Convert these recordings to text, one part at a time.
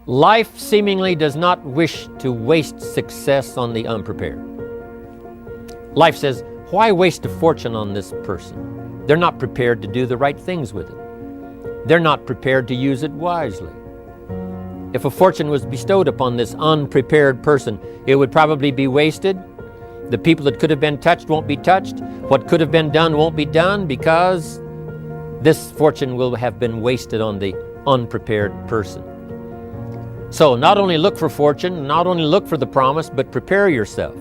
Life seemingly does not wish to waste success on the unprepared. Life says, why waste a fortune on this person? They're not prepared to do the right things with it. They're not prepared to use it wisely. If a fortune was bestowed upon this unprepared person, it would probably be wasted. The people that could have been touched won't be touched. What could have been done won't be done, because this fortune will have been wasted on the unprepared person. So not only look for fortune, not only look for the promise, but prepare yourself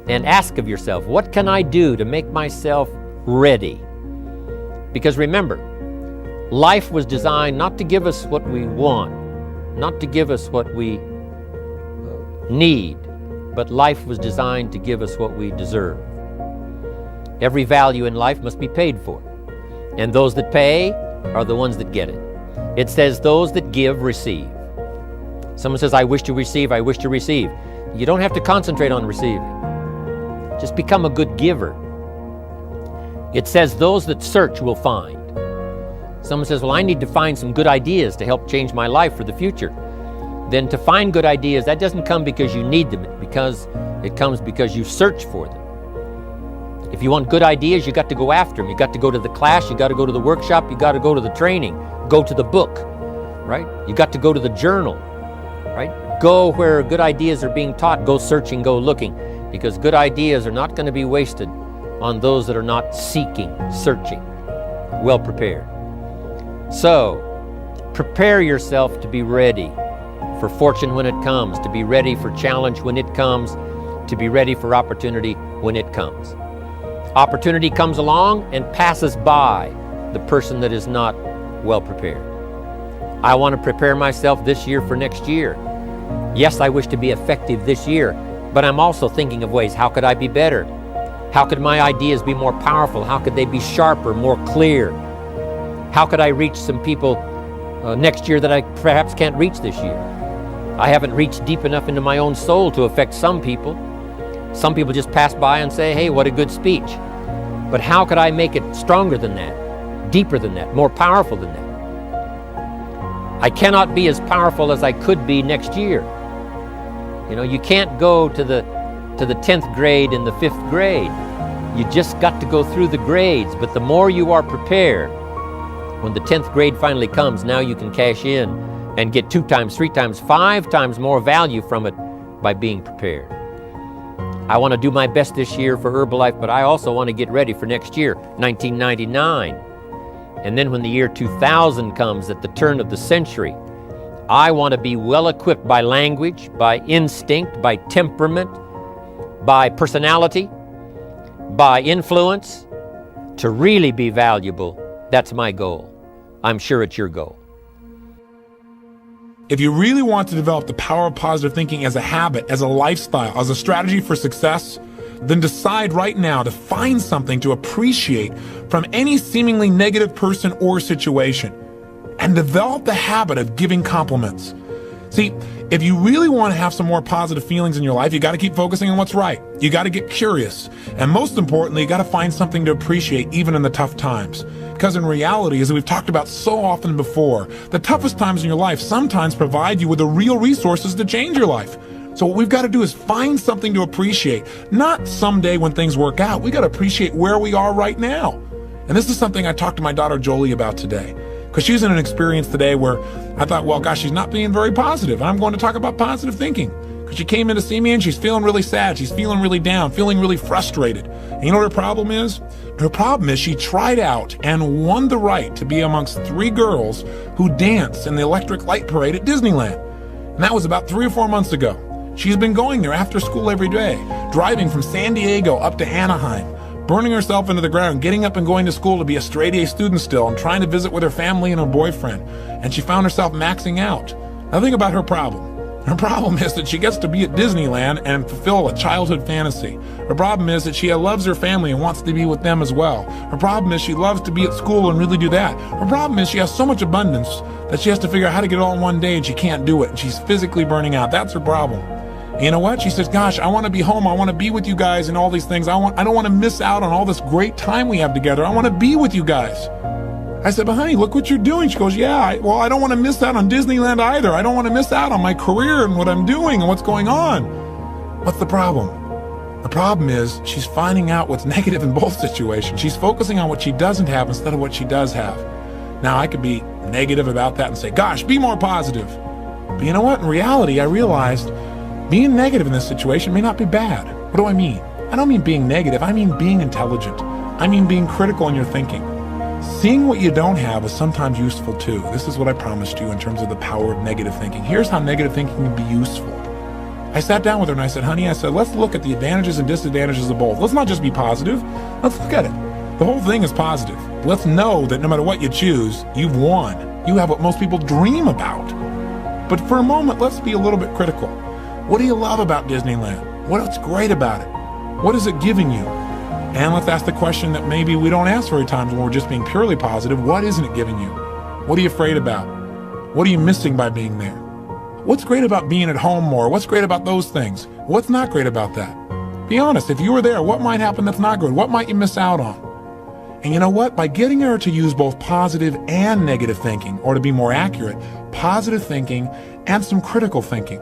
and ask of yourself, what can I do to make myself ready? Because remember, life was designed not to give us what we want, not to give us what we need, but life was designed to give us what we deserve. Every value in life must be paid for, and those that pay are the ones that get it. It says those that give receive. Someone says, I wish to receive, I wish to receive. You don't have to concentrate on receiving. Just become a good giver. It says those that search will find. Someone says, well, I need to find some good ideas to help change my life for the future. Then to find good ideas, that doesn't come because you need them, it comes because you search for them. If you want good ideas, you got to go after them. You got to go to the class, you got to go to the workshop, you got to go to the training, go to the book, right? You got to go to the journal, right? Go where good ideas are being taught, go searching, go looking, because good ideas are not going to be wasted on those that are not seeking, searching, well prepared. So, prepare yourself to be ready for fortune when it comes, to be ready for challenge when it comes, to be ready for opportunity when it comes. Opportunity comes along and passes by the person that is not well prepared. I want to prepare myself this year for next year. Yes, I wish to be effective this year, but I'm also thinking of ways, how could I be better? How could my ideas be more powerful? How could they be sharper, more clear? How could I reach some people next year that I perhaps can't reach this year? I haven't reached deep enough into my own soul to affect some people. Some people just pass by and say, hey, what a good speech. But how could I make it stronger than that, deeper than that, more powerful than that? I cannot be as powerful as I could be next year. You know, you can't go to the 10th grade in the 5th grade. You just got to go through the grades. But the more you are prepared, when the 10th grade finally comes, now you can cash in and get 2 times, 3 times, 5 times more value from it by being prepared. I want to do my best this year for Herbalife, but I also want to get ready for next year, 1999. And then when the year 2000 comes, at the turn of the century, I want to be well equipped by language, by instinct, by temperament, by personality, by influence, to really be valuable. That's my goal. I'm sure it's your goal. If you really want to develop the power of positive thinking as a habit, as a lifestyle, as a strategy for success, then decide right now to find something to appreciate from any seemingly negative person or situation, and develop the habit of giving compliments. See, if you really want to have some more positive feelings in your life, you got to keep focusing on what's right. You got to get curious. And most importantly, you got to find something to appreciate even in the tough times. Because in reality, as we've talked about so often before, the toughest times in your life sometimes provide you with the real resources to change your life. So what we've got to do is find something to appreciate. Not someday when things work out. We got to appreciate where we are right now. And this is something I talked to my daughter Jolie about today. Because she's in an experience today where I thought, well, gosh, she's not being very positive. I'm going to talk about positive thinking. Because she came in to see me and she's feeling really sad. She's feeling really down, feeling really frustrated. And you know what her problem is? Her problem is she tried out and won the right to be amongst 3 girls who dance in the electric light parade at Disneyland. And that was about 3 or 4 months ago. She's been going there after school every day, driving from San Diego up to Anaheim, burning herself into the ground, getting up and going to school to be a straight A student still, and trying to visit with her family and her boyfriend. And she found herself maxing out. Now think about her problem. Her problem is that she gets to be at Disneyland and fulfill a childhood fantasy. Her problem is that she loves her family and wants to be with them as well. Her problem is she loves to be at school and really do that. Her problem is she has so much abundance that she has to figure out how to get it all in one day, and she can't do it. And she's physically burning out. That's her problem. And you know what? She says, gosh, I want to be home. I want to be with you guys and all these things. I don't want to miss out on all this great time we have together. I want to be with you guys. I said, but honey, look what you're doing. She goes, yeah, I don't want to miss out on Disneyland either. I don't want to miss out on my career and what I'm doing and what's going on. What's the problem? The problem is she's finding out what's negative in both situations. She's focusing on what she doesn't have instead of what she does have. Now, I could be negative about that and say, gosh, be more positive. But you know what? In reality, I realized being negative in this situation may not be bad. What do I mean? I don't mean being negative. I mean being intelligent. I mean being critical in your thinking. Seeing what you don't have is sometimes useful too. This is what I promised you in terms of the power of negative thinking. Here's how negative thinking can be useful. I sat down with her and I said, honey, let's look at the advantages and disadvantages of both. Let's not just be positive. Let's look at it. The whole thing is positive. Let's know that no matter what you choose, you've won. You have what most people dream about. But for a moment, let's be a little bit critical. What do you love about Disneyland? What's great about it? What is it giving you? And let's ask the question that maybe we don't ask very times when we're just being purely positive. What isn't it giving you? What are you afraid about? What are you missing by being there? What's great about being at home more? What's great about those things? What's not great about that? Be honest, if you were there, what might happen that's not good? What might you miss out on? And you know what? By getting her to use both positive and negative thinking, or to be more accurate, positive thinking and some critical thinking,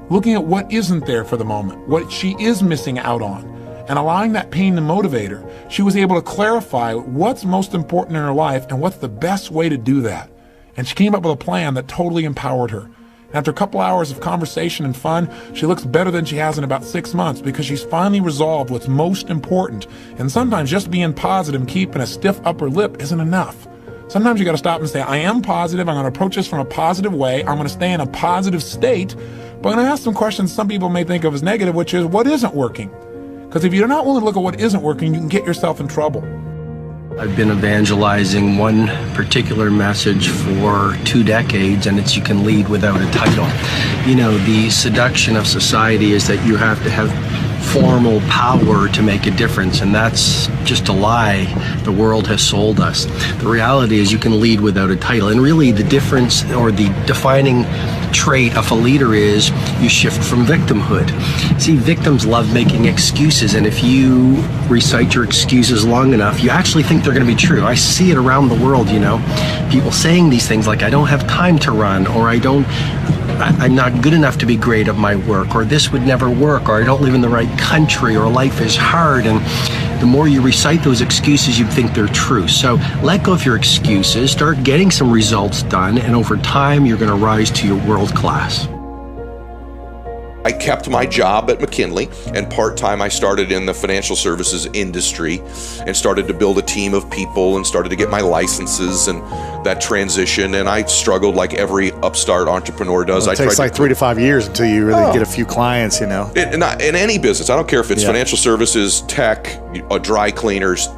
looking at what isn't there for the moment, what she is missing out on, and allowing that pain to motivate her, she was able to clarify what's most important in her life and what's the best way to do that. And she came up with a plan that totally empowered her. And after a couple hours of conversation and fun, she looks better than she has in about 6 months because she's finally resolved what's most important. And sometimes just being positive and keeping a stiff upper lip isn't enough. Sometimes you got to stop and say, I am positive. I'm going to approach this from a positive way. I'm going to stay in a positive state. But I'm going to ask some questions some people may think of as negative, which is, what isn't working? Because if you're not willing to look at what isn't working, you can get yourself in trouble. I've been evangelizing one particular message for 2 decades, and it's you can lead without a title. You know, the seduction of society is that you have to have formal power to make a difference, and that's just a lie the world has sold us. The reality is you can lead without a title, and really the difference or the defining trait of a leader is you shift from victimhood. See, victims love making excuses, and if you recite your excuses long enough, you actually think they're going to be true. I see it around the world, you know, people saying these things like, I don't have time to run, or I'm not good enough to be great at my work, or this would never work, or I don't live in the right country, or life is hard. And the more you recite those excuses, you think they're true. So let go of your excuses, start getting some results done, and over time, you're going to rise to your world class. I kept my job at McKinley, and part-time I started in the financial services industry and started to build a team of people and started to get my licenses and that transition. And I struggled like every upstart entrepreneur does. Well, it takes like 3 to 5 years until you really get a few clients, you know. In any business, I don't care if it's financial services, tech, dry cleaners,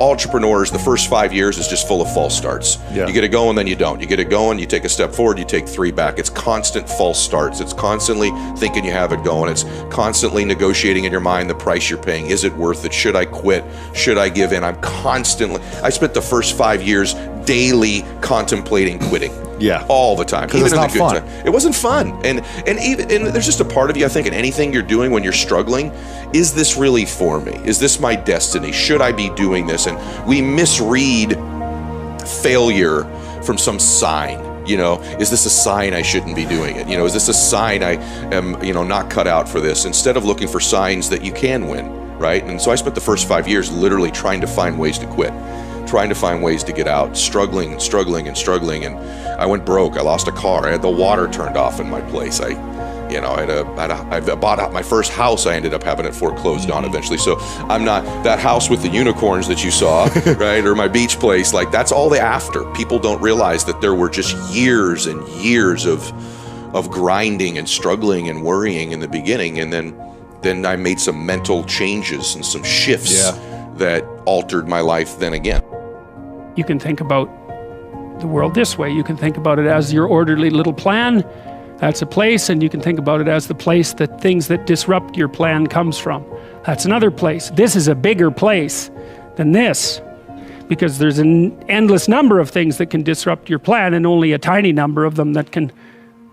entrepreneurs, the first 5 years is just full of false starts. You get it going, then you don't. You get it going, you take a step forward, you take 3 back. It's constant false starts. It's constantly thinking you have it going. It's constantly negotiating in your mind the price you're paying. Is it worth it? Should I quit? Should I give in? I spent the first 5 years daily contemplating quitting. All the time. Even it's in not the good fun. time. It wasn't fun. And there's just a part of you, I think, in anything you're doing when you're struggling, is this really for me? Is this my destiny? Should I be doing this? And we misread failure from some sign. You know, is this a sign I shouldn't be doing it? You know, is this a sign I am, not cut out for this? Instead of looking for signs that you can win, right? And so I spent the first 5 years literally trying to find ways to quit, trying to find ways to get out, struggling. And I went broke. I lost a car. I had the water turned off in my place. I bought out my first house. I ended up having it foreclosed on eventually. So I'm not that house with the unicorns that you saw, right? Or my beach place. Like that's all the after. People don't realize that there were just years and years of grinding and struggling and worrying in the beginning. And then I made some mental changes and some shifts that altered my life then again. You can think about the world this way. You can think about it as your orderly little plan. That's a place, and you can think about it as the place that things that disrupt your plan comes from. That's another place. This is a bigger place than this, because there's an endless number of things that can disrupt your plan, and only a tiny number of them that can,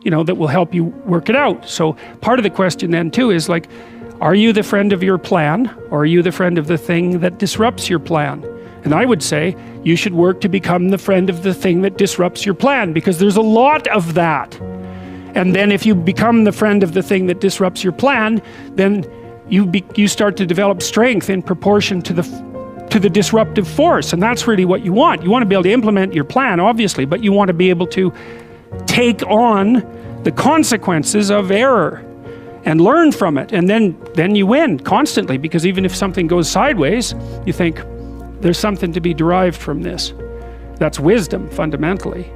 that will help you work it out. So part of the question then too is like, are you the friend of your plan, or are you the friend of the thing that disrupts your plan? And I would say you should work to become the friend of the thing that disrupts your plan, because there's a lot of that. And then if you become the friend of the thing that disrupts your plan, then you start to develop strength in proportion to the disruptive force. And that's really what you want. You want to be able to implement your plan, obviously, but you want to be able to take on the consequences of error and learn from it. And then you win constantly, because even if something goes sideways, you think there's something to be derived from this. That's wisdom, fundamentally.